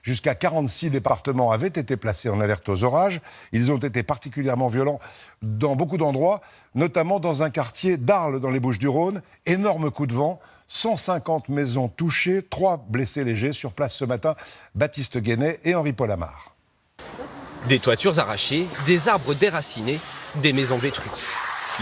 Jusqu'à 46 départements avaient été placés en alerte aux orages. Ils ont été particulièrement violents dans beaucoup d'endroits, notamment dans un quartier d'Arles, dans les Bouches-du-Rhône. Énorme coup de vent, 150 maisons touchées, 3 blessés légers. Sur place ce matin, Baptiste Guénet et Henri-Paul Amar. Des toitures arrachées, des arbres déracinés, des maisons détruites.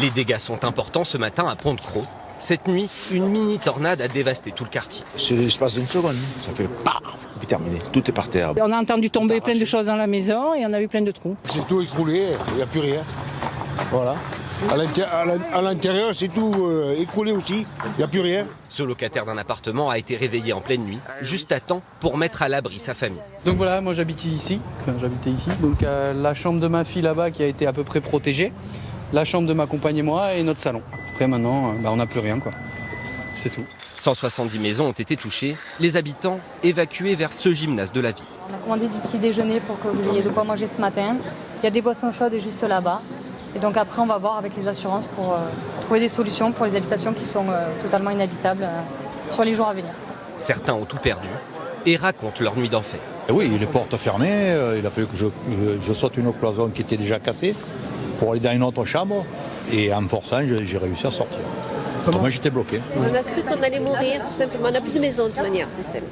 Les dégâts sont importants ce matin à Pont-de-Croix. Cette nuit, une mini-tornade a dévasté tout le quartier. C'est l'espace d'une seconde, ça fait paf, et terminé, tout est par terre. On a entendu tomber plein de choses dans la maison et on a eu plein de trous. C'est tout écroulé, il n'y a plus rien. Voilà. À l'intérieur, c'est tout écroulé aussi, il n'y a plus rien. Ce locataire d'un appartement a été réveillé en pleine nuit, juste à temps pour mettre à l'abri sa famille. Donc voilà, moi j'habitais ici. Donc la chambre de ma fille là-bas qui a été à peu près protégée, la chambre de ma compagne et moi et notre salon. Après maintenant, on n'a plus rien quoi. C'est tout. 170 maisons ont été touchées, les habitants évacués vers ce gymnase de la ville. On a commandé du petit déjeuner pour que vous ayez de quoi manger ce matin. Il y a des boissons chaudes juste là-bas. Et donc après, on va voir avec les assurances pour trouver des solutions pour les habitations qui sont totalement inhabitables sur les jours à venir. Certains ont tout perdu et racontent leur nuit d'enfer. Oui, les portes fermées, il a fallu que je saute une cloison qui était déjà cassée pour aller dans une autre chambre. Et en me forçant, j'ai réussi à sortir. Moi, j'étais bloqué. On a cru qu'on allait mourir, tout simplement. On n'a plus de maison, de toute manière, c'est simple.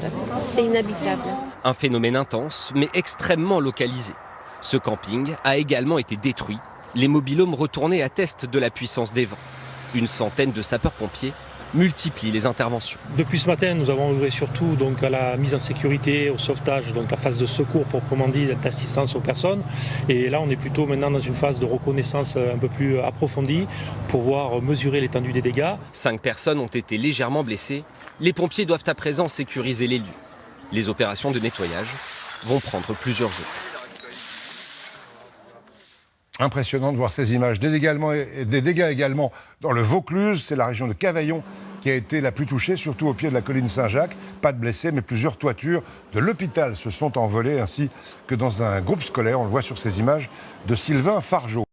C'est inhabitable. Un phénomène intense, mais extrêmement localisé. Ce camping a également été détruit. Les mobil-homes retournés attestent de la puissance des vents. Une centaine de sapeurs-pompiers multiplient les interventions. Depuis ce matin, nous avons œuvré surtout donc, à la mise en sécurité, au sauvetage, donc la phase de secours proprement dit, d'assistance aux personnes. Et là, on est plutôt maintenant dans une phase de reconnaissance un peu plus approfondie pour pouvoir mesurer l'étendue des dégâts. 5 personnes ont été légèrement blessées. Les pompiers doivent à présent sécuriser les lieux. Les opérations de nettoyage vont prendre plusieurs jours. Impressionnant de voir ces images. Des dégâts également dans le Vaucluse, c'est la région de Cavaillon qui a été la plus touchée, surtout au pied de la colline Saint-Jacques. Pas de blessés, mais plusieurs toitures de l'hôpital se sont envolées, ainsi que dans un groupe scolaire. On le voit sur ces images de Sylvain Fargeau.